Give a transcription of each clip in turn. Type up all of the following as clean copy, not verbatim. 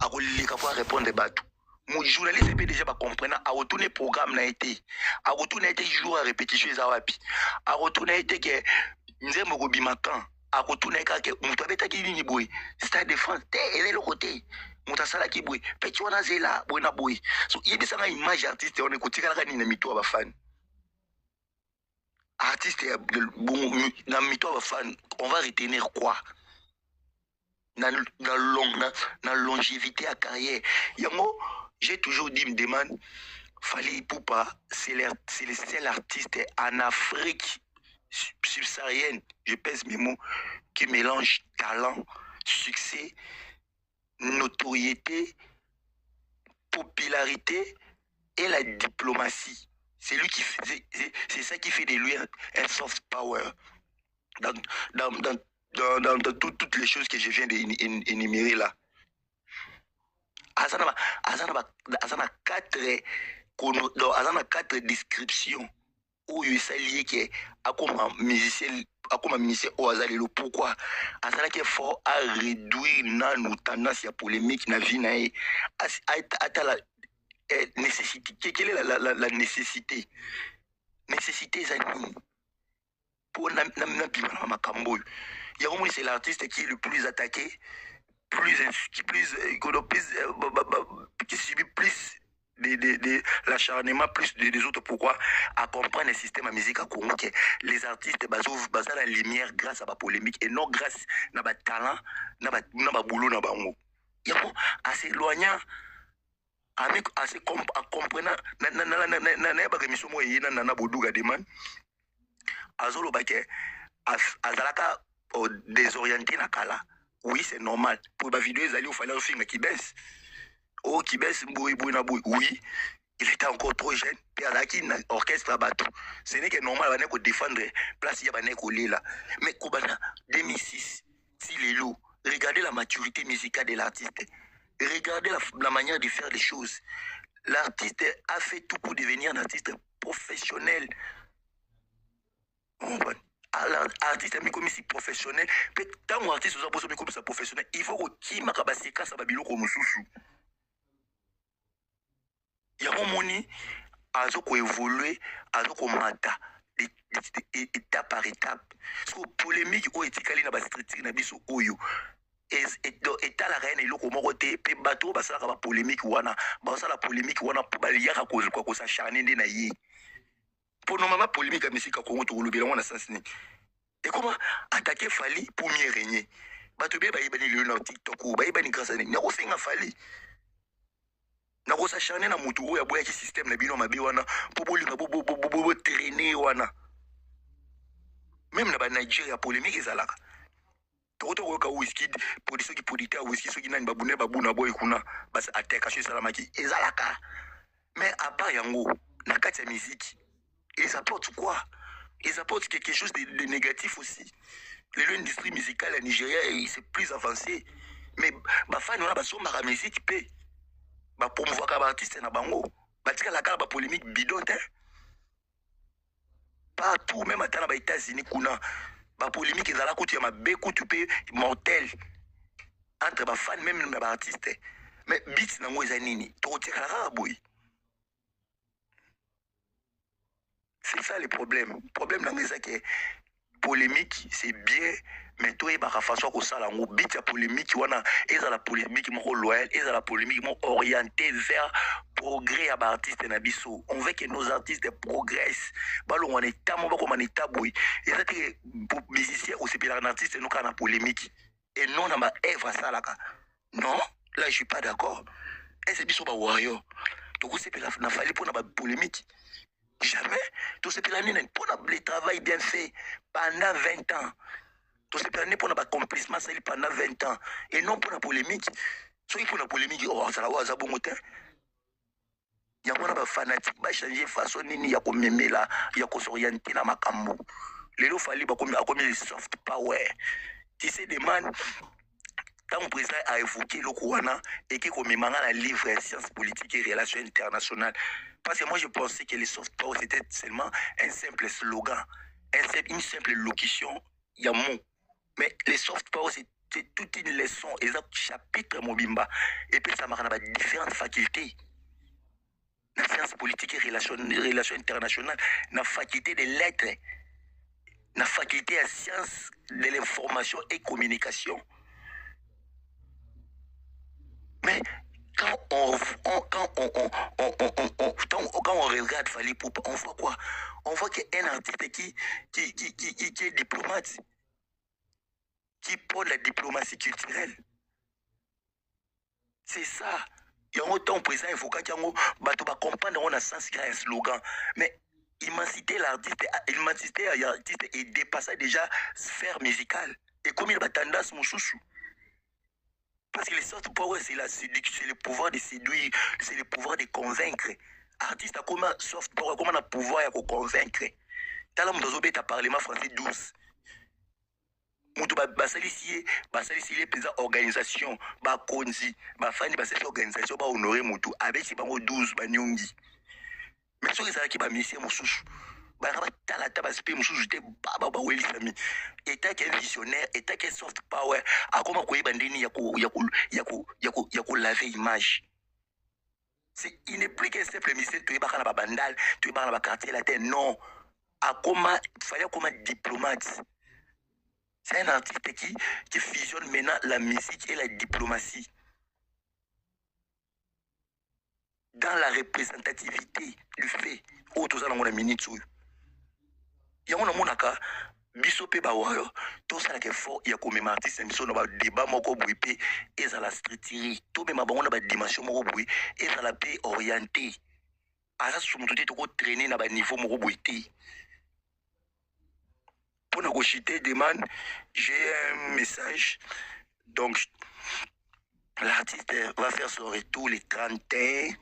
akoleka pour répondre bateau. Mon journaliste peut déjà pas comprendre à retourner programme n'a été à retourner été jour à répétition les awapi à retourner été que nze mokobi matin à retourner que mutu abeta ki nini boy stade de France et est le côté mutu sala ki boy petit wana zela boy na boy so yebisa nga image artiste on écoute kala nini na mito ba fan artiste bon na mito ba fan on va retenir quoi na longévité à carrière yango. J'ai toujours dit, me demande, Fally Ipupa, c'est le seul artiste en Afrique subsaharienne, je pèse mes mots, qui mélange talent, succès, notoriété, popularité et la diplomatie. C'est lui qui fait, c'est ça qui fait de lui un soft power dans toutes les choses que je viens d'énumérer là. Azana quatre descriptions où il s'allie que comme musicien au azalelo pourquoi azana qui est fort à réduire nos tendances à polémique na vie na à la nécessité. Quelle est la nécessité c'est pour na makambo ya comme c'est l'artiste qui est le plus attaqué qui subit plus de l'acharnement plus des autres. Pourquoi? À comprendre le système de musique à Congo que les artistes basent la lumière grâce à la polémique et non grâce à la talent, à la boulot, à bango. Il y a à s'éloignant à comprendre na émission moi yena na boduga demande azolo bake azalaka désorienté na kala. Oui, c'est normal. Pour la vidéo, ils allaient au fallait film qui baisse. Oh, qui baisse, oui, il était encore trop jeune. Puis il y a qui orchestre à bateau. Ce n'est que normal, il faut défendre place, il y a là. Mais Koubana, 2006, si les lots, regardez la maturité musicale de l'artiste. Regardez la manière de faire les choses. L'artiste a fait tout pour devenir un artiste professionnel. Artiste comme si professionnel tant que artiste vous avez comme ça professionnel il faut qu'il m'a kabasi quand ça va bilo comme souchou il y a un moni azo ko évoluer azo ko mata étape par étape so polémique o etikali na ba street na biso oyo et la reine eloko moko te pe bato basala ka polémique wana basala polémique wana pour ba liaka ko sa charner na yi. Pour nos mamans polémique à musique à Congo, tu le bilan, on a assassiné. Et comment attaquer Fally pour mieux régner? Bah, tu bien, bah, il y a le TikTok ou bah, il y a une grâce à n'a pas fait un Fally. N'a pas s'acharné dans mon tour, il y a un système, n'a pas eu wana pour traîner wana. Même dans le Nigeria, polémique, ils allaient. Toto roka whisky, pour ceux qui produisent whisky, ceux qui n'ont pas bonné, babuna boy kuna, bah, attaque à chez Salamaki, ils allaient. Mais à part Yango, dans la musique, ils apportent quoi? Ils apportent quelque chose de négatif aussi. L'industrie musicale à Nigeria, c'est plus avancé. Mais les fans, on a besoin de la musique. Pour promouvoir les artistes, na bango. Batika la carte polémique bidon. Partout, même à les États-Unis, la polémique est là, il y a des mortel entre les fans, même les artistes. Mais bits na moi zanini, tu retiens la boy. C'est ça le problème. Le problème c'est que polémique c'est bien, mais toi il y a une façon que ça là, on bit la polémique, et la polémique loyale, et la polémique orientée vers progrès à l'artiste nabiso. On veut que nos artistes progressent. Ballon on est tellement comme on est tabouille. Et ça que pour musicien ou c'est un artiste nous quand on a polémique et non on a œuvre ça là. Non, là je suis pas d'accord. Et c'est biso ba warrior. Donc c'est la Fally pour la polémique. Jamais. Tout ce plan pour le travail bien fait pendant 20 ans. Tout ce plan pour l'accomplissement pendant 20 ans. Et non pour la polémique. Soit pour la polémique, oh, ça va, ça va, il y a un fanatique, il va changer façon, il y a comme là, il y a s'orienter dans ma cambo. Les lots Fally, il y a comme soft power. Tu sais, des man, quand le président a évoqué le Kouana et qu'il y a un livre Sciences politiques et relations internationales. Parce que moi, je pensais que les soft power, c'était seulement un simple slogan, une simple locution, il y a mot. Mais les soft power, c'est c'est toute une leçon, et ça chapitre mobimba. Et puis ça m'a différentes facultés. La science politique et relations internationales, la faculté des lettres, la faculté à science de l'information et communication. Mais quand on regarde Fally Ipupa, on voit quoi? On voit qu'il y a un artiste qui est diplomate, qui prône la diplomatie culturelle. C'est ça. Il y a un temps présent, il faut qu'il va comprendre qu'on a sens qu'il y a un slogan. Mais immensité l'artiste et dépasser déjà sphère musicale. Et comme il a tendance, mon chouchou. Parce que les soft power, c'est le pouvoir de séduire, c'est le pouvoir de convaincre. Artiste a comme soft power, comment on a le pouvoir de convaincre. T'as l'homme de parlement français 12. Mutu basalisi les présidents organisation ba konzi ba fani ba cette organisation ba honorer mutu avec si bango 12 ba nyongi mais ce que ça qui ba mission mususu ba ka tala taba spe mususu te ba weli sami état qui est visionnaire état qui est soft power akoma ko ibandeni ya ko laver image. C'est il n'est plus qu'un simple ministère tu ba kana ba bandal tu ba ba quartier latin non akoma fallait comme diplomate. C'est un artiste qui fusionne maintenant la musique et la diplomatie. Dans la représentativité du fait, où tout ça dans la minute, il y a un monaka, bisope bawayo, tout ça qui est fort, il y a comme un artiste, il y a un débat moko bouipé, et ça la streeterie, tout même on a une dimension moko bouipé, et ça la paix orientée. À ça, sur mon tout traîner dans le niveau moko bouipé. Pour négocier demande, j'ai un message. Donc, l'artiste va faire son retour le 31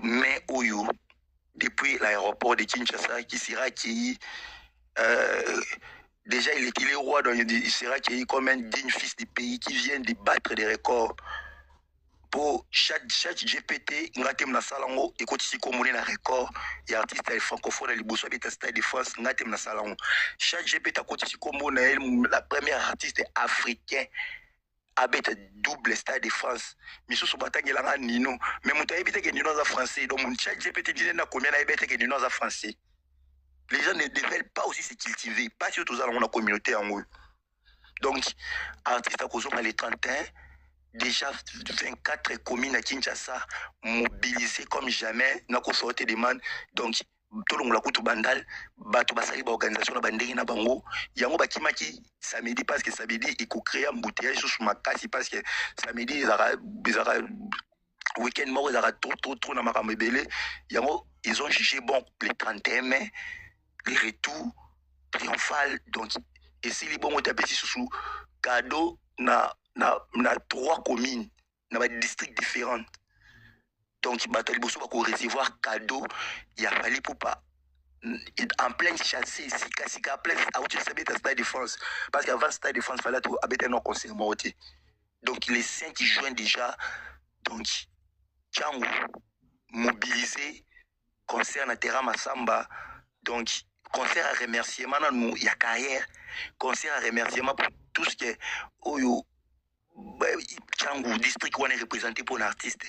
mai Oyo, depuis l'aéroport de Kinshasa, qui sera accueilli. Déjà, il est roi, donc il sera accueilli comme un digne fils du pays qui vient de battre des records. Pour chaque GPT, nous avons na salango et quand il communique un record, il y a artiste francophone à l'Ibosso à Stade de France, nous avons na salango. Chaque GPT quand il communique la première artiste africaine avec double Stade de France. Mais sous batang il a Nino, mais mon taille que Nino est français, donc mon chaque GPT dit na combien na que Nino est français. Les gens ne devraient pas aussi se cultiver, pas surtout dans la communauté en eux. Donc artiste à cause les 31. Déjà 24 communes à Kinshasa mobilisées comme jamais. N'a pas sorti des man. Donc, tout le monde a coupé bandal. Bato basali ba organisation na bandegi na bango. Yango bakimaki samedi parce que samedi il faut créer un embouteillage sur makasi parce que samedi ils aura week-end mort ils aura trop na makambo belé. Yango ils ont jugé bon le 31 mai les retours triomphal. Donc, et si les bons ont tapé sous cadeau na 3 communes, dans des districts différents. Donc, il va recevoir cadeau, il a fallu pour pas. En plein chassé, si en plein Stade de France. Parce qu'avant Stade de France, il fallait habiter un conseil. Donc, les 5 juin déjà, donc, Tchangou, mobilisé, concert à Terra Massamba, donc, concert à remerciement, il y a carrière, concert à remerciement pour tout ce qui est. Tchangou, district où on est représenté pour un artiste.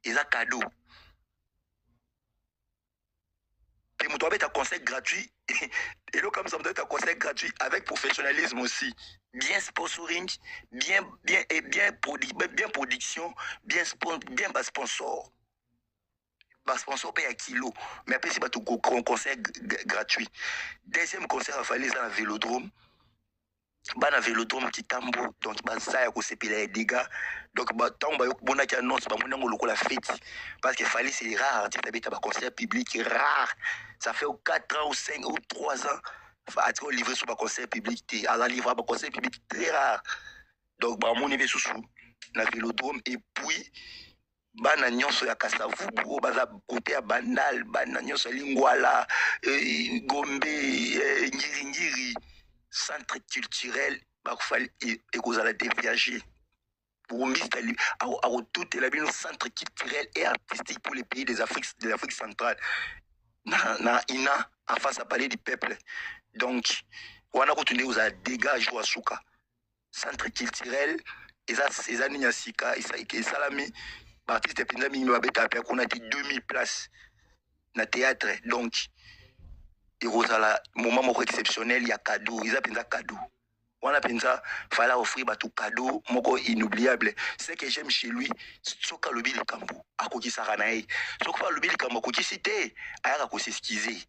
Et ça, cadeau. Et tu dois être un concert gratuit. Et là, comme ça, tu dois être un concert gratuit avec professionnalisme aussi. Bien sponsoring, bien production, bien sponsor. Sponsor paye à kilo. Mais après, c'est pas tout concert gratuit. Deuxième concert, il fallait ça à Vélodrome. Bana Vélodrome qui tambo donc ça ko sepela les dégâts donc tant ba bona qui annonce ba mona ngolo la fête parce que fallait c'est rare tu t'habites à concert public rare ça fait 4 ans ou 5 ou 3 ans à te livrer sur un concert public à la livrer un concert public très rare donc ba mon niveau sous na Vélodrome et puis bana nyonso ya Kasavu bo baza côté à Bandal bana nyonso lingwala Gombe ngiri centre culturel et vous allez déviager pour tout le centre culturel et artistique pour les pays de l'Afrique centrale ina en face à parler du peuple donc on a continué aux dégâts à Souka centre culturel eza nini ya sika esalami baartiste mpenza mingi babeta mpe kuna ti 2000 places na théâtre. Donc ekozala moment moko exceptionnel ya cadeau, eza mpenza cadeau wana mpenza fala offrir bato cadeau moko inoubliable. Ce que j'aime chez lui, soki alobi likambo akokisaka na ye, soki mpe alobi likambo akokisi te ayaka kosexcuse.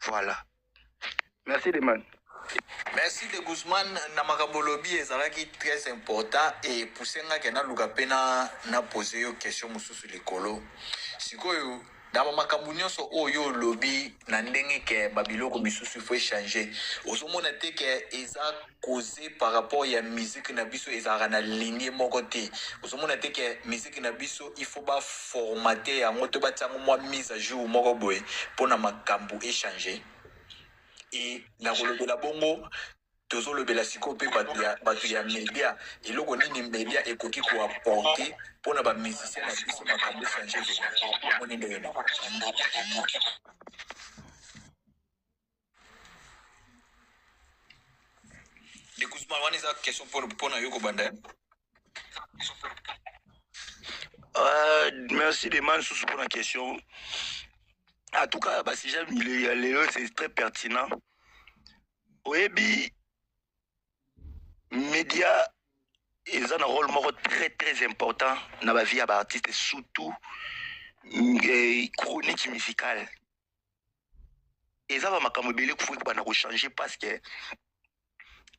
Voilà. Merci Deman. Merci de Guzman na makambo lobi ezalaki très important et poussenga ke na luka pe na poser yo question mususu likolo. Sikoyo na makambo nyonso oyo lobi na ndenge ke babiloko misusu faut changer. Ozomona te ke eza causé par rapport ya musique na biso ezalaka na lignée moko te. Ozomona te ke musique na biso il faut ba formater yango to batango mwa mise à jour moko boye pona makambo échanger. Et na kolobela bongo tozolobela siko pe bato ya media eloko nini media ekoki ko apporter pona ba musicien na biso makambo changer moni ndeno de Guzman wana eza question pona yo kobanda. Merci Deman sous pour la question. En tout cas, si j'aime Léo, c'est très pertinent. Oyebi, média, ils ont un rôle très très important dans la vie de l'artiste, surtout chronique musicale. Et ça va m'accompagner qu'il faut changer parce que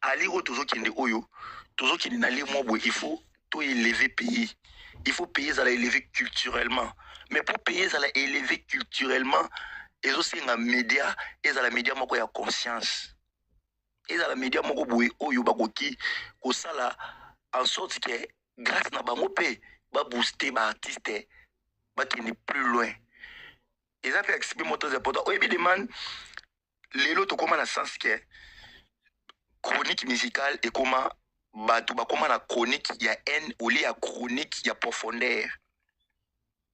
à l'iro toujours qui est oyo, toujours qui est dans les mots, il faut tout élever pays. Il faut payer ça élever culturellement. Mais pour payer ça élever culturellement, ils aussi un média, ils ont la média moko ya conscience. Ils ont la média moko boui oyo bakoki ko sala en sorte que grâce na bango pe ba booster ba artiste ba kini plus loin. Ils ont fait exprimer mon très important. Oui, Deman, lelo to koma na sens que chronique musicale et comment bato bakoma na chronique ya haine au lieu ya chronique ya profondeur.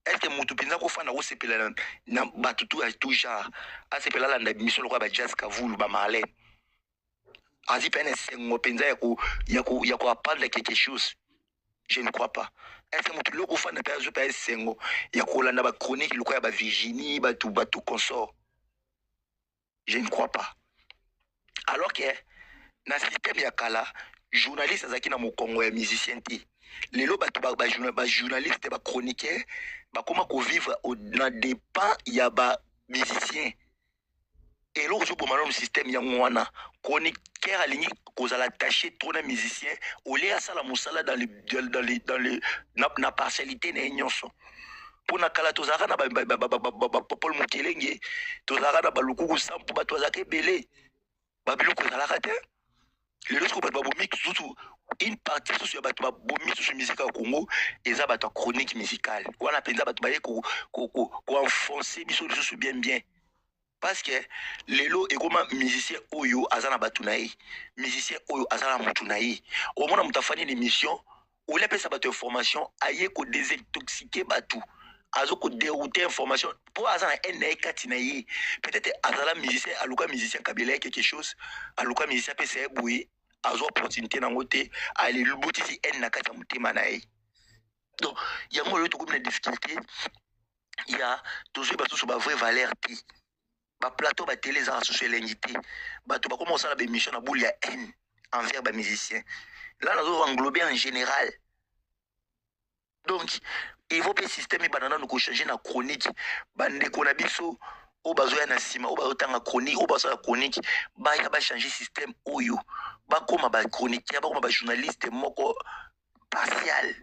Est-ce que mutu pinza ko fana ko sepela na bato tout genre a sepela la mission lo ba jazz kavulu ba Marley azi pene sengo pinza ya ko apprendre quelque chose. Je ne crois pas. Est-ce que mutu lo ko fana pa zo pa sengo ya ko landa ba chronique lo ko ya ba Virginie bato consort. Je ne crois pas. Alors que na système ya kala journaliste azaki na mokongo ya musicien te. Lelo bato ba journaliste ba chroniqueur ba koma ko vivre na dépend ya ba musicien. Et là aujourd'hui pour le système ya ngwana chroniqueur alingi kozala taché trop na musicien au lieu à sala musala dans les na partialité na nyonso. Pour na kala tozaka na Paul Mokelenge tozaka na balukuku sampu bato azaka belé babiloko kozala te. Les autres surtout une partie sur la musique au Congo et ça bat chronique musicale. On a pensé qu'on enfoncer bien parce que les lots et comment musicien oyo azana batunaï musicien oyo azana mutunaï au moins on t'a une émission où les personnes battent information aille ko désintoxiquer batou azo ko dérouter information pour azana NA4 peut-être azala musicien aluka musicien kabila quelque chose aluka musicien PC boué azo opportunité na ngote ali lubutisi en na kata mutema na ye. Donc il y a moi le tout comme une difficulté il y a toujours bato sur ba vraie valeur ti ba plateau ba télé za sur l'ingité bato ba commencer la émission na boule ya haine envers ba musicien là nous englober en général. Donc il faut que le système banana nous changer na chronique bande ko na biso o bazoya na sima o bazotanga chronique o bazoya chronique ba ya ba changer système oyo ba koma ba chronique ba koma ba journaliste moko partial.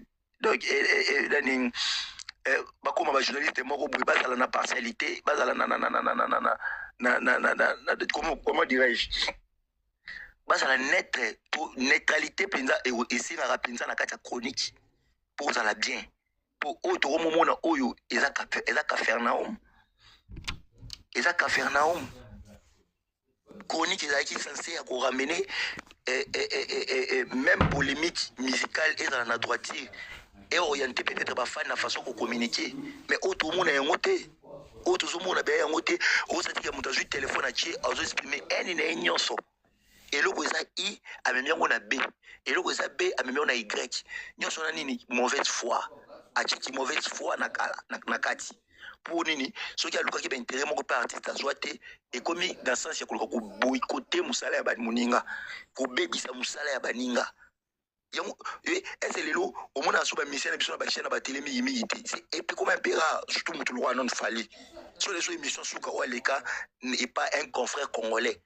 Donc ba koma ba journaliste moko boui bazala na partialité bazala na comment dirais-je bazala neutralité penza et c'est la penza na kata chronique pour ça la bien pour autre moment na oyo eza Capernaum eza Capernaum chronique ezalaki censé ramener même polémique musicale et dans la droitier et orienté peut-être ba fan na façon de communiquer mais autre monde a ngoté autre monde a bien ngoté au ça dit que mon téléphone a tué a exprimer en nyonso eloko eza I amemi yango na B, eloko eza B amemi yango na Y. Nyonso na nini mauvaise foi, atiki mauvaise foi na kati. Pour nini soki alukaki ba intérêt moko pa artiste azwa te ekomi dans sens ya koluka koboykote mosala ya baninga, kobebisa mosala ya baninga. Est-ce lelo au moins à souba mission na biso na ba chaîne na ba télé mingi te. Et puis comment pera surtout mutu lo non fallait. Sur les émissions Souka ou Aleka n'est pas un confrère congolais.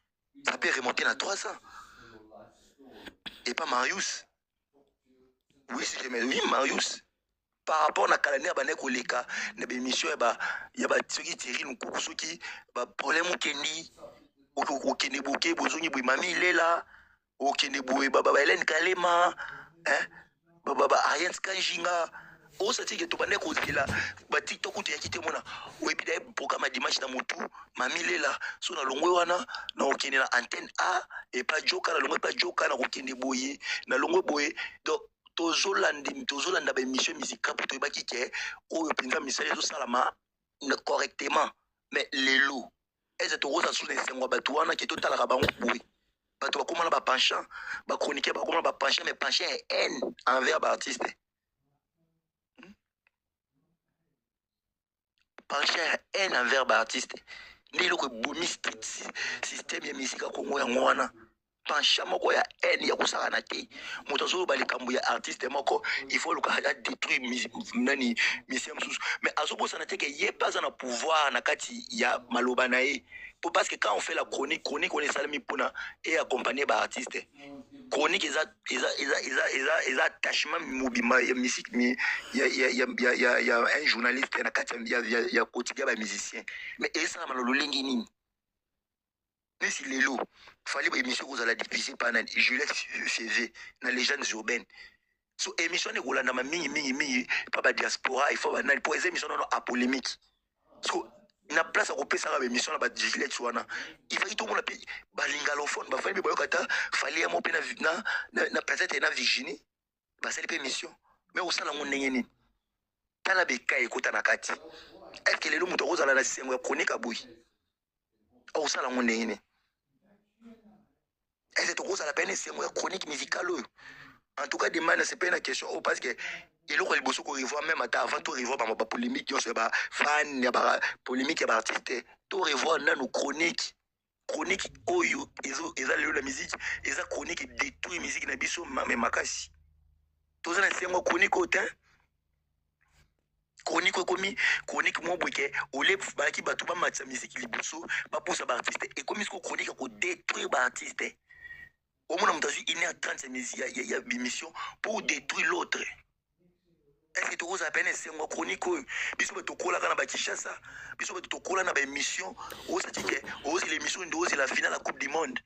Ça peut remonter à 3 ans. Et pas Marius. Oui, si je me oui, Marius. Par rapport à Kalaner Baneko Leka, na émission ya ba tsoki tiri nukuku soki ba problème kendi o kende boke bozongi boy mami lela o kende boy baba Hélène Kalema hein baba Ariane Kanjinga o sati ke to baneko zela ba TikTok to yakite mona o ebida programme dimanche na motu mami lela so na longwe wana na o kende na antenne A et pas joka na longwe pas joka na ko kende boye na longwe boye donc tozolanda ba émission musicale pour toyebaki ke oyo mpenza misala ezosalama correctement. Mais lelo eze tokoza sous esengo bato wana ke totalaka bango boye bato bakomana bapenchant bachroniqueur bakomana bapenchant mais penchant ya haine envers baartiste, penchant ya haine envers baartiste nde eloko ebomi système ya misika ya Kongo yango wana. Penchant moko ya haine ya kosakana te moto azoloba likambo ya artiste moko il faut luka détruire nani mission mosusu mais azobosana te ke ye pas na pouvoir na kati ya maloba na ye parce que quand on fait la chronique on est salami pona et accompagner ba artiste chronique eza attachement mobima ya musique mi ya un journaliste na kati ya quotidien ba musicien mais esa malolo lengi nini. Mais si lelo fallait émission vous allez diffuser par Juliette CV dans les jeunes urbaines. So émission ne rolanda ma mingi pas ba diaspora il faut ba pour les émissions non à polémique. So na place à couper ça la émission ba Juliette wana. Il fallait tout le monde ba lingalophone ba fallait ba yokata fallait mo pe na peut-être na Virginie ba c'est émission. Mais au sala ngondenge ni. Tala beka ekota na kati. Est-ce que lelo muto ozala na sengo ya chronique aboui. Au sala ngondenge ni. Est-ce que tu as la peine de chronique musicale? En tout cas, demande c'est pas une question parce que il y a des choses qu'on revoit même avant tout revoir par ma polémique, il y a fan, il y a polémique, il y a artiste, tout revoir dans nos chroniques oh ils ont la musique, ils ont chronique détruit musique na biso mais makasi. Tout ça c'est moi chronique autant. Chronique comme chronique mon boké au lieu baki batu ba matcha musique liboso ba pour ça ba artiste et comme ce chronique ko détruire ba artiste. Au moins, on a eu 1h30 il y a une mission pour détruire l'autre. Est-ce que tu as peine c'est moi chronique biso ba tokola kana ba Kinshasa biso ba tokola na ba émission o ça dit que o l'émission ndo c'est la finale la Coupe du Monde.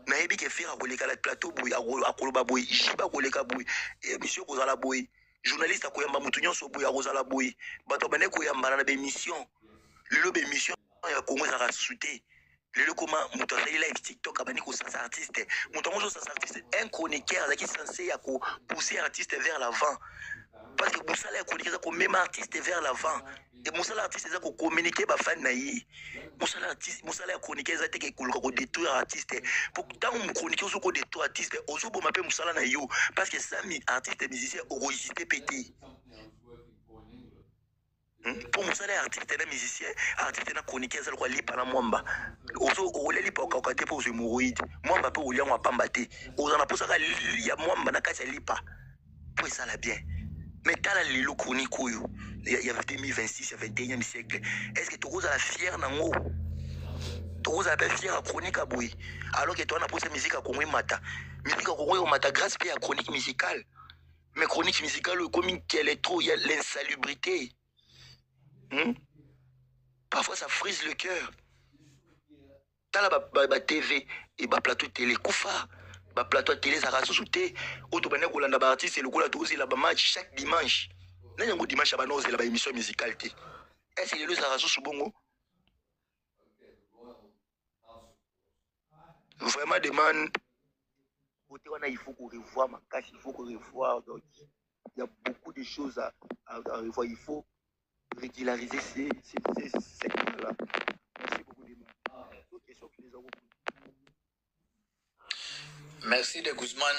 Na yebi ke faire koleka la plateau boy akoloba boy jiba koleka boy émission ko za la boy journaliste ko yamba mutu nyonso boy akoza la boy bato bane ko yamba na ba émission lelo ba émission ya Congo za rasuté. Le comment mutu azali live TikTok abani ko sans artiste mutu ngo sans artiste un chroniqueur qui censé ya ko pousser artiste vers l'avant parce que musala ya chroniqueur ko même artiste vers l'avant et musala artiste za ko communiquer ba fan na yi musala artiste musala ya chroniqueur za te ke ko détruire artiste pour tant mu chroniqueur zo ko détruire artiste ozo bo mape musala na yo parce que ça mi artiste musicien o résister pété. Pour moi, c'est artiste et musicien, artiste et chroniqueur, c'est quoi lipa na mwamba. Ozo ole lipa okakate pour ce hémorroïde. Mwamba peut olia mwa pambate. Ozana pour ça ya mwamba na kati lipa. Pour ça la bien. Mais dans la lilo chronique il y a 2026, il y a 21e siècle. Est-ce que tu oses la fière nango? Tu oses la fière à chronique à boui. Alors que toi on a posé musique à Congo mata. Musique à Congo mata grâce à chronique musicale. Mais chronique musicale comme qu'elle est trop, il y a l'insalubrité. Parfois ça frise le cœur. T'as la TV et ba plateau télé koufa, ba plateau télé ça rassou souté. Auto bane ko landa ba artiste le ko la dosi la ba match chaque dimanche. Na yango dimanche ba noze la ba émission musicale té. Est-ce que le ça rassou bongo? Vraiment demande côté on a il faut qu'on revoie ma cache, il faut qu'on revoie donc il y a beaucoup de choses à revoir, il faut régulariser ces secteurs-là. Merci beaucoup, Demon. D'autres questions que les avons. Merci de Guzman.